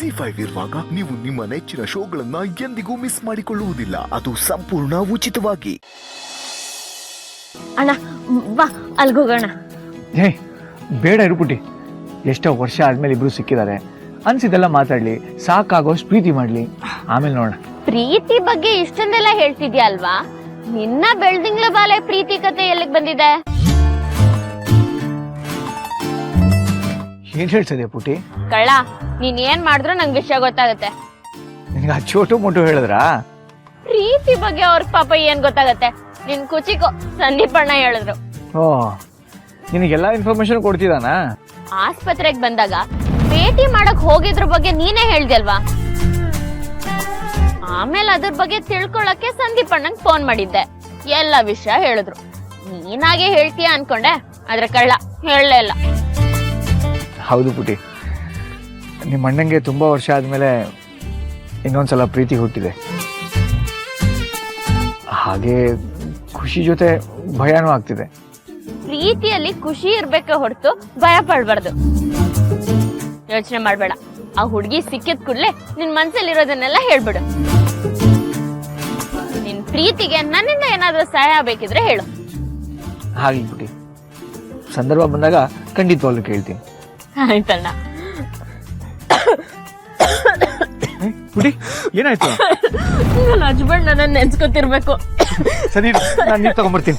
ZEE5 ಇರುವಾಗ ನೀವು ನಿಮ್ಮ ನೆಚ್ಚಿನ ಶೋಗಳನ್ನ ಎಂದಿಗೂ ಮಿಸ್ ಮಾಡಿಕೊಳ್ಳುವುದಿಲ್ಲ. ಅದು ಸಂಪೂರ್ಣ ಉಚಿತವಾಗಿ. ಅಣ್ಣ ಬಾ ಅಲ್ಗೋಗೋಣ. ಏ ಬೇಡ ಇರುಪುಟಿ, ಎಷ್ಟೋ ವರ್ಷ ಆದ್ಮೇಲೆ ಇಬ್ರು ಸಿಕ್ಕಿದ್ದಾರೆ, ಅನ್ಸಿದೆಲ್ಲ ಮಾತಾಡ್ಲಿ, ಸಾಕಾಗೋಷ್ಟು ಪ್ರೀತಿ ಮಾಡ್ಲಿ, ಆಮೇಲೆ ನೋಡೋಣ. ಪ್ರೀತಿ ಬಗ್ಗೆ ಇಷ್ಟೊಂದೆಲ್ಲ ಹೇಳ್ತಿದ್ಯಾ ಅಲ್ವಾ? ನಿನ್ನ ಬೆಳ್ದಿಂಗ್ಲ ಬಾಲೆ ಪ್ರೀತಿ ಕತೆ ಎಲ್ಲಿಗೆ ಬಂದಿದೆ? ಏನ್ ಹೇಳ್ತಿದ್ಯಾ ಪುಟಿ? ಕಳ್ಳ, ನೀನ್ ಏನ್ ಮಾಡಿದ್ರು ನಂಗೆ ವಿಷಯ ಗೊತ್ತಾಗತ್ತೆ. ನಿನ್ಗೆ ಆ ಚೋಟು ಮೊಟು ಹೇಳಿದ್ರಾ? ಪ್ರೀತಿ ಬಗ್ಗೆ ಅವ್ರ ಪಾಪ ಏನ್ ಗೊತ್ತಾಗತ್ತೆ? ನಿನ್ ಕುಚಿಕೋ ಸಂದೀಪ್ ಅಣ್ಣ ಹೇಳಿದ್ರು. ಓ, ನಿನಗೆಲ್ಲ ಇನ್ಫಾರ್ಮೇಶನ್ ಕೊಡ್ತಿದಾನ? ಆಸ್ಪತ್ರೆಗೆ ಬಂದಾಗ ಭೇಟಿ ಮಾಡಕ್ ಹೋಗಿದ್ರ ಬಗ್ಗೆ ನೀನೇ ಹೇಳ್ದಲ್ವಾ? ಆಮೇಲೆ ಅದ್ರ ಬಗ್ಗೆ ತಿಳ್ಕೊಳಕ್ಕೆ ಸಂದೀಪ್ ಅಣ್ಣಂಗ್ ಫೋನ್ ಮಾಡಿದ್ದೆ. ಎಲ್ಲ ವಿಷಯ ಹೇಳಿದ್ರು. ನೀನಾಗೆ ಹೇಳ್ತೀಯ ಅನ್ಕೊಂಡೆ, ಆದ್ರೆ ಕಳ್ಳ ಹೇಳಲೇ ಇಲ್ಲ. ಹೌದು ಪುಟಿ, ನಿಮ್ಮ ಅಣ್ಣಂಗೆ ತುಂಬಾ ವರ್ಷ ಆದ್ಮೇಲೆ ಇನ್ನೊಂದ್ಸಲ ಪ್ರೀತಿ ಹುಟ್ಟಿದೆ. ಹಾಗೆ ಖುಷಿ ಜೊತೆ ಭಯನೂ ಆಗ್ತಿದೆ. ಪ್ರೀತಿಯಲ್ಲಿ ಖುಷಿ ಇರ್ಬೇಕೆ ಹೊರತು ಭಯ ಪಡ್ಬಾರ್ದು. ಯೋಚನೆ ಮಾಡ್ಬೇಡ. ಆ ಹುಡುಗಿ ಸಿಕ್ಕಿದ ಕೂಡ್ಲೆ ನಿನ್ ಮನ್ಸಲ್ಲಿರೋದನ್ನೆಲ್ಲ ಹೇಳ್ಬಿಡು. ನಿನ್ ಪ್ರೀತಿಗೆ ನನ್ನಿಂದ ಏನಾದ್ರೂ ಸಹಾಯ ಬೇಕಿದ್ರೆ ಹೇಳು. ಹಾಗೆ ಪುಟಿ, ಸಂದರ್ಭ ಬಂದಾಗ ಖಂಡಿತವಾಗ್ಲೂ ಕೇಳ್ತೀನಿ. ಆಯ್ತಣ್ಣ. ಪುಟಿ ಏನಾಯ್ತು? ನನ್ನ ಹಸ್ಬೆಂಡ್ ನನ್ನ ನೆನ್ಸ್ಕೊತಿರ್ಬೇಕು. ಸರಿ, ನಾನು ನೀರು ತಗೊಂಡ್ಬರ್ತೀನಿ.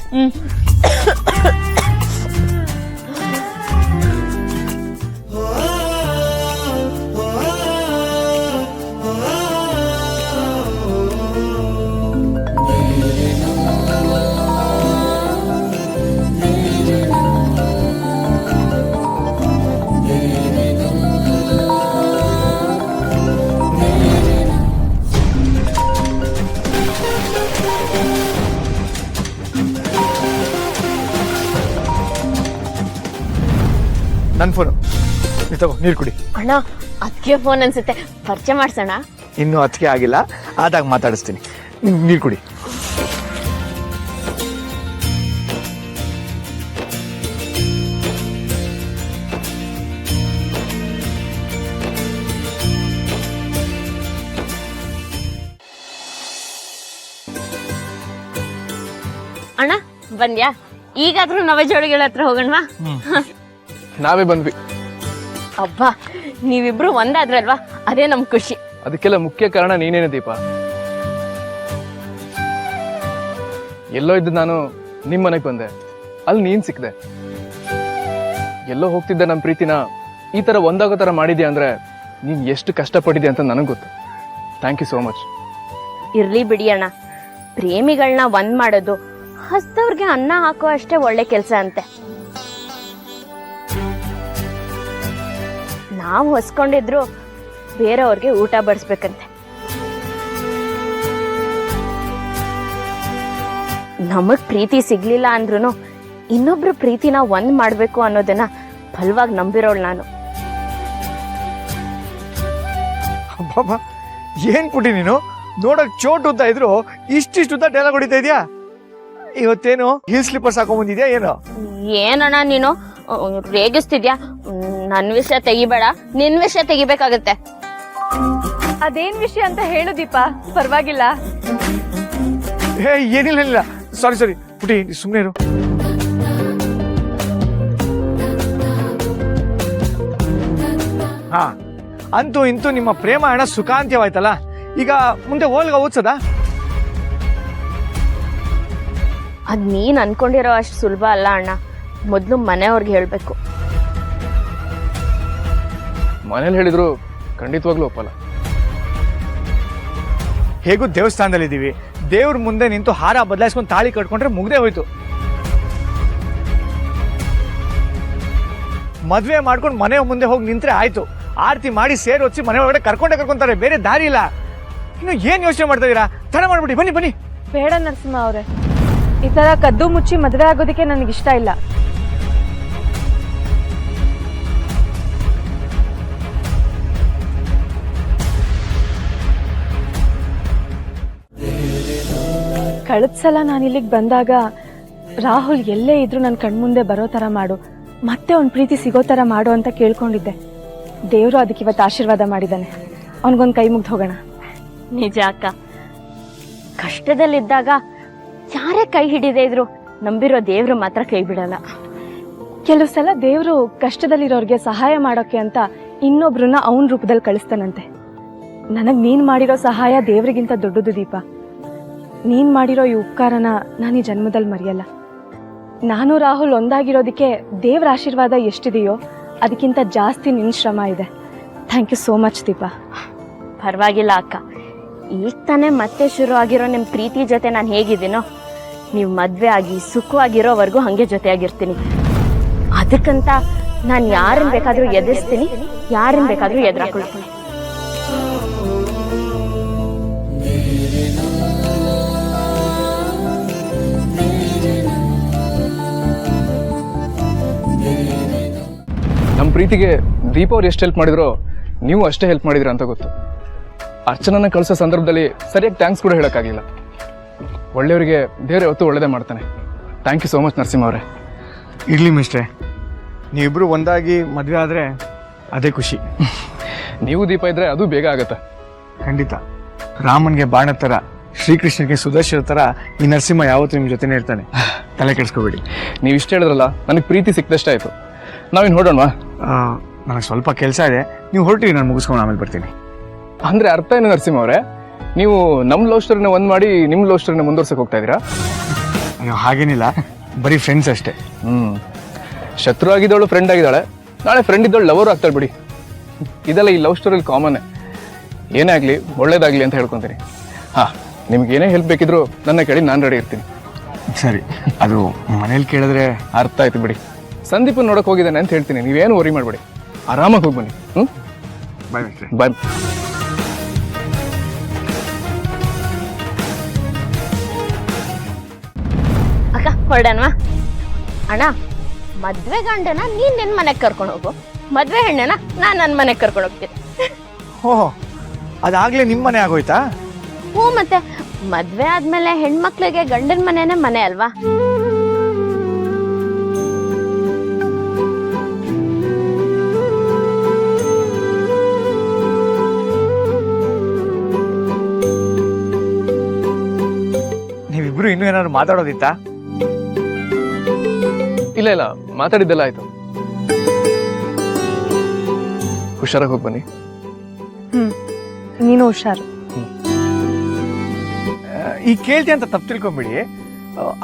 ನನ್ನ ಫೋನು ತಗೋ, ನೀರು ಕುಡಿ. ಅಣ್ಣ, ಅದಕ್ಕೆ ಫೋನ್ ಅನ್ಸುತ್ತೆ, ಪರಿಚಯ ಮಾಡ್ಸೋಣ. ಇನ್ನೂ ಅದಕ್ಕೆ ಆಗಿಲ್ಲ, ಆದಾಗ ಮಾತಾಡಿಸ್ತೀನಿ. ನೀರು ಕುಡಿ. ಅಣ್ಣ ಬಂದ್ಯಾ? ಈಗಾದ್ರೂ ನವ ಜೋಡಿಗಳ ಹತ್ರ ಹೋಗೋಣವಾ? ನಾವೇ ಬಂದ್ವಿ. ಅಬ್ಬಾ, ನೀವಿಬ್ರು ಒಂದಾದ್ರಲ್ವಾ, ಅದೇ ನಮ್ ಖುಷಿ. ಅದಕ್ಕೆಲ್ಲ ಮುಖ್ಯ ಕಾರಣ ನೀನೇನೆ ದೀಪ. ಎಲ್ಲೋ ಇದ್ದು ನಾನು ನಿಮ್ ಮನೆಗೆ ಬಂದೆ, ಅಲ್ಲಿ ನೀನ್ ಸಿಕ್ದೆ. ಎಲ್ಲೋ ಹೋಗ್ತಿದ್ದ ನಮ್ಮ ಪ್ರೀತಿನ ಈ ತರ ಒಂದಾಗೋ ತರ ಮಾಡಿದ್ಯಾ ಅಂದ್ರೆ ನೀನ್ ಎಷ್ಟು ಕಷ್ಟಪಟ್ಟಿದ್ಯಾ ಅಂತ ನನಗೆ ಗೊತ್ತು. Thank you so much. ಇರ್ಲಿ ಬಿಡಿ ಅಣ್ಣ, ಪ್ರೇಮಿಗಳನ್ನ ಒಂದ್ ಮಾಡೋದು ಹಸ್ದವ್ರಿಗೆ ಅನ್ನ ಹಾಕೋ ಅಷ್ಟೇ ಒಳ್ಳೆ ಕೆಲ್ಸ ಅಂತೆ. ನಾವು ಹೊಸ್ಕೊಂಡಿದ್ರು ಬೇರೆಯವ್ರಿಗೆ ಊಟ ಬಡಿಸ್ಬೇಕಂತೆ. ನಮಗ್ ಪ್ರೀತಿ ಸಿಗ್ಲಿಲ್ಲ ಅಂದ್ರೂ ಇನ್ನೊಬ್ರು ಪ್ರೀತಿನ ಒಂದ್ ಮಾಡ್ಬೇಕು ಅನ್ನೋದನ್ನ ಬಲವಾಗಿ ನಂಬಿರೋಳು ನಾನು. ಅಬ್ಬಬ್ಬಾ, ಏನ್ ಪುಟಿ ನೀನು ನೋಡಕ್ ಚೋಟು ಉದ್ದ ಇದ್ರು ಇಷ್ಟಿಷ್ಟು ಉದ್ದ ಡೈಲಾಗ್ ಹೊಡಿತಾ ಇದೆಯಾ? ಇವತ್ತೇನು ಹೀಲ್ ಸ್ಲಿಪ್ಪರ್ಸ್ ಹಾಕೊಂಡ್ಬಂದಿದ್ಯಾ ಏನೋ? ಏನಣ್ಣ ನೀನು ರೇಗಿಸ್ತಿದ್ಯಾ? ನನ್ ವಿಷಯ ತೆಗಿಬೇಡ, ನಿನ್ ವಿಷಯ ತೆಗಿಬೇಕಾಗತ್ತೆ. ಅದೇನ್ ವಿಷಯ ಅಂತ ಹೇಳು ದೀಪ, ಪರವಾಗಿಲ್ಲ. ಏನಿಲ್ಲ, ಸಾರಿ ಪುಟಿ, ಸುಮ್ಮನೆ ಇರು. ಹಾ, ಅಂತೂ ಇಂತೂ ನಿಮ್ಮ ಪ್ರೇಮ ಹಣ ಸುಖಾಂತ್ಯವಾಯ್ತಲ್ಲ. ಈಗ ಮುಂದೆ ಹೋಲ್ಗ ಓದ್ಸದ? ಅದ್ ನೀನ್ ಅನ್ಕೊಂಡಿರೋ ಅಷ್ಟು ಸುಲಭ ಅಲ್ಲ ಅಣ್ಣ. ಮೊದ್ಲು ಮನೆಯವ್ರಿಗೆ ಹೇಳ್ಬೇಕು. ಮನೇಲಿ ಹೇಳಿದ್ರು ಖಂಡಿತವಾಗ್ಲೂ ಒಪ್ಪಲ್ಲ. ಹೇಗೂ ದೇವಸ್ಥಾನದಲ್ಲಿ ಇದೀವಿ, ದೇವ್ರ ಮುಂದೆ ನಿಂತು ಹಾರ ಬದಲಾಯಿಸ್ಕೊಂಡು ತಾಳಿ ಕಟ್ಕೊಂಡ್ರೆ ಮುಗ್ದೇ ಹೋಯ್ತು. ಮದ್ವೆ ಮಾಡ್ಕೊಂಡು ಮನೆ ಮುಂದೆ ಹೋಗಿ ನಿಂತ್ರೆ ಆಯ್ತು. ಆರತಿ ಮಾಡಿ ಸೇರ್ ಹೊಚ್ಚಿ ಮನೆ ಒಳಗಡೆ ಕರ್ಕೊಂತಾರೆ, ಬೇರೆ ದಾರಿ ಇಲ್ಲ. ಇನ್ನು ಏನ್ ಯೋಚನೆ ಮಾಡ್ತಾ ಇದೀರಾ? ತಡ ಮಾಡ್ಬಿಡಿ, ಬನ್ನಿ. ಬೇಡ ನರಸಿಂಹ ಅವ್ರೆ, ಈ ತರ ಕದ್ದು ಮುಚ್ಚಿ ಮದುವೆ ಆಗೋದಕ್ಕೆ ನನಗಿಷ್ಟ ಇಲ್ಲ. ಕಳೆದ ಸಲ ನಾನು ಇಲ್ಲಿಗೆ ಬಂದಾಗ ರಾಹುಲ್ ಎಲ್ಲೇ ಇದ್ರು ನನ್ನ ಕಣ್ಮುಂದೆ ಬರೋ ತರ ಮಾಡು, ಮತ್ತೆ ಅವ್ನ ಪ್ರೀತಿ ಸಿಗೋ ತರ ಮಾಡು ಅಂತ ಕೇಳ್ಕೊಂಡಿದ್ದೆ. ದೇವರು ಅದಕ್ಕೆ ಇವತ್ತು ಆಶೀರ್ವಾದ ಮಾಡಿದ್ದಾನೆ. ಅವನಿಗೊಂದು ಕೈ ಮುಗ್ದು ಹೋಗೋಣ. ನಿಜ ಅಕ್ಕ, ಕಷ್ಟದಲ್ಲಿದ್ದಾಗ ಯಾರೇ ಕೈ ಹಿಡಿದೇ ಇದ್ರು ನಂಬಿರೋ ದೇವ್ರು ಮಾತ್ರ ಕೈ ಬಿಡಲ್ಲ. ಕೆಲವು ಸಲ ದೇವರು ಕಷ್ಟದಲ್ಲಿರೋರ್ಗೆ ಸಹಾಯ ಮಾಡೋಕೆ ಅಂತ ಇನ್ನೊಬ್ರನ್ನ ಅವನ ರೂಪದಲ್ಲಿ ಕಳಿಸ್ತಾನಂತೆ. ನನಗೆ ನೀನು ಮಾಡಿರೋ ಸಹಾಯ ದೇವ್ರಿಗಿಂತ ದೊಡ್ಡದು ದೀಪ. ನೀನು ಮಾಡಿರೋ ಈ ಉಪಕಾರನ ನಾನು ಈ ಜನ್ಮದಲ್ಲಿ ಮರೆಯಲ್ಲ. ನಾನು ರಾಹುಲ್ ಒಂದಾಗಿರೋದಕ್ಕೆ ದೇವ್ರ ಆಶೀರ್ವಾದ ಎಷ್ಟಿದೆಯೋ ಅದಕ್ಕಿಂತ ಜಾಸ್ತಿ ನಿನ್ನ ಶ್ರಮ ಇದೆ. ಥ್ಯಾಂಕ್ ಯು ಸೋ ಮಚ್ ದೀಪ. ಪರವಾಗಿಲ್ಲ ಅಕ್ಕ, ಈಗ ತಾನೇ ಮತ್ತೆ ಶುರು ಆಗಿರೋ ನಿಮ್ಮ ಪ್ರೀತಿ ಜೊತೆ ನಾನು ಹೇಗಿದ್ದೀನೋ ನೀವು ಮದುವೆ ಆಗಿ ಸುಖವಾಗಿರೋವರೆಗೂ ಹಾಗೆ ಜೊತೆಯಾಗಿರ್ತೀನಿ. ಅದಕ್ಕಂತ ನಾನು ಯಾರನ್ನ ಬೇಕಾದರೂ ಎದುರಿಸ್ತೀನಿ, ಯಾರನ್ನ ಬೇಕಾದರೂ ಎದುರಾಕೊಳ್ತೀನಿ. ನಮ್ಮ ಪ್ರೀತಿಗೆ ದೀಪ ಅವ್ರು ಎಷ್ಟು ಹೆಲ್ಪ್ ಮಾಡಿದ್ರೋ ನೀವು ಅಷ್ಟೇ ಹೆಲ್ಪ್ ಮಾಡಿದ್ರ ಅಂತ ಗೊತ್ತು. ಅರ್ಚನನ ಕಳಿಸೋ ಸಂದರ್ಭದಲ್ಲಿ ಸರಿಯಾಗಿ ಥ್ಯಾಂಕ್ಸ್ ಕೂಡ ಹೇಳೋಕ್ಕಾಗಲಿಲ್ಲ. ಒಳ್ಳೆಯವರಿಗೆ ದೇವ್ರು ಯಾವತ್ತೂ ಒಳ್ಳೇದೇ ಮಾಡ್ತಾನೆ. Thank you so much Narasimha ಅವರೇ. ಇರಲಿ ಮಿಸ್ಟ್ರೆ, ನೀವಿಬ್ಬರು ಒಂದಾಗಿ ಮದುವೆ ಆದರೆ ಅದೇ ಖುಷಿ. ನೀವು ದೀಪ ಇದ್ರೆ ಅದು ಬೇಗ ಆಗತ್ತೆ. ಖಂಡಿತ. ರಾಮನ್ಗೆ ಬಾಣ ಥರ, ಶ್ರೀಕೃಷ್ಣನಿಗೆ ಸುದರ್ಶನ ಥರ ಈ ನರಸಿಂಹ ಯಾವತ್ತೂ ನಿಮ್ಮ ಜೊತೆನೇ ಇರ್ತಾನೆ. ತಲೆ ಕೆಡಿಸ್ಕೋಬೇಡಿ. ನೀವು ಇಷ್ಟ ಹೇಳಿದ್ರಲ್ಲ, ನನಗೆ ಪ್ರೀತಿ ಸಿಕ್ದಷ್ಟೇ ಆಯಿತು. ನಾವಿನ್ನು ಹೊರಡೋಣವಾ? ನನಗೆ ಸ್ವಲ್ಪ ಕೆಲಸ ಇದೆ, ನೀವು ಹೊರಟಿರಿ, ನಾನು ಮುಗಿಸ್ಕೊಂಡು ಆಮೇಲೆ ಬರ್ತೀನಿ. ಅಂದರೆ ಅರ್ಥ ಏನು ನರಸಿಂಹ ಅವರೇ? ನೀವು ನಮ್ಮ ಲವ್ ಸ್ಟೋರಿನ ಒಂದು ಮಾಡಿ ನಿಮ್ಮ ಲವ್ ಸ್ಟೋರಿನ ಮುಂದುವರ್ಸಕ್ಕೆ ಹೋಗ್ತಾ ಇದ್ದೀರಾ? ಅಯ್ಯೋ ಹಾಗೇನಿಲ್ಲ, ಬರೀ ಫ್ರೆಂಡ್ಸ್ ಅಷ್ಟೇ. ಶತ್ರು ಆಗಿದ್ದವಳು ಫ್ರೆಂಡ್ ಆಗಿದ್ದಾಳೆ, ನಾಳೆ ಫ್ರೆಂಡ್ ಇದ್ದವಳು ಲವರು ಆಗ್ತಾಳೆ ಬಿಡಿ. ಇದೆಲ್ಲ ಈ ಲವ್ ಸ್ಟೋರಿಯಲ್ಲಿ ಕಾಮನ್ನೇ. ಏನೇ ಆಗಲಿ ಒಳ್ಳೇದಾಗಲಿ ಅಂತ ಹೇಳ್ಕೊತೀನಿ. ಹಾಂ, ನಿಮ್ಗೆ ಏನೇ ಹೆಲ್ಪ್ ಬೇಕಿದ್ರು ನನ್ನ ಕೇಳಿ, ನಾನು ರೆಡಿ ಇರ್ತೀನಿ. ಸರಿ, ಅದು ಮನೇಲಿ ಕೇಳಿದ್ರೆ. ಅರ್ಥ ಆಯ್ತು ಬಿಡಿ. ಸಂದೀಪನ್ ನೋಡಕ್ಕೆ ಹೋಗಿದ್ದಾನೆ ಅಂತ ಹೇಳ್ತೀನಿ, ನೀವೇನು ವರಿ ಮಾಡಬೇಡಿ, ಆರಾಮಾಗಿ ಹೋಗಿ ಬನ್ನಿ. ಬಾಯ್ ಮಿಸ್ಟ್ರೆ. ಬಾಯ್. ಅಕ್ಕ ಹೊರಡನ್ವಾ? ಅಣ್ಣ, ಮದ್ವೆ ಗಂಡನ ನೀನ್ ನಿನ್ ಮನೆಗೆ ಕರ್ಕೊಂಡು ಹೋಗು, ಮದ್ವೆ ಹೆಣ್ಣನ ನಾನ್ ನನ್ನ ಮನೆಗೆ ಕರ್ಕೊಂಡು ಹೋಗ್ತೀನಿ. ಓಹೋ, ಅದಾಗಲೇ ನಿಮ್ಮ ಮನೆ ಆಗೋಯ್ತಾ? ಹ್ಞೂ, ಮತ್ತೆ ಮದ್ವೆ ಆದ್ಮೇಲೆ ಹೆಣ್ಮಕ್ಳಿಗೆ ಗಂಡನ ಮನೆನೇ ಮನೆ ಅಲ್ವಾ? ನೀವಿಬ್ರು ಇನ್ನೂ ಏನಾದ್ರು ಮಾತಾಡೋದಿತ್ತಾ? ಇಲ್ಲ ಇಲ್ಲ, ಮಾತಾಡಿದ್ದೆಲ್ಲ ಆಯ್ತು. ಹುಷಾರಾಗಿ ಹೋಗಿ ಬನ್ನಿ. ನೀನು ಹುಷಾರು. ಈ ಕೇಳ್ತಿ ಅಂತ ತಪ್ಪು ತಿಳ್ಕೊಂಬಿಡಿ.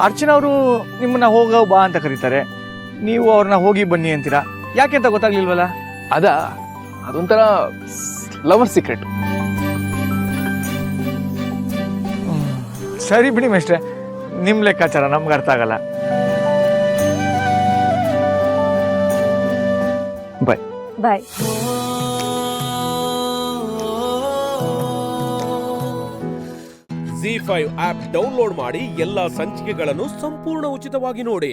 ಅರ್ಚನಾ ಅವರು ನಿಮ್ಮನ್ನ ಹೋಗೋ ಬಾ ಅಂತ ಕರೀತಾರೆ, ನೀವು ಅವ್ರನ್ನ ಹೋಗಿ ಬನ್ನಿ ಅಂತೀರಾ. ಯಾಕೆ ಅಂತ ಗೊತ್ತಾಗ್ಲಿಲ್ವಲ್ಲ? ಅದೊಂಥರ ಲವರ್ ಸೀಕ್ರೆಟ್. ಸರಿ ಬಿಡಿ ಮೇಷ್ಟ್ರೆ, ನಿಮ್ಮ ಲೆಕ್ಕಾಚಾರ ನಮ್ಗೆ ಅರ್ಥ ಆಗಲ್ಲ. ಬಾಯ್ ಬಾಯ್. ZEE5 ಆಪ್ ಡೌನ್ಲೋಡ್ ಮಾಡಿ ಎಲ್ಲಾ ಸಂಚಿಕೆಗಳನ್ನು ಸಂಪೂರ್ಣ ಉಚಿತವಾಗಿ ನೋಡಿ.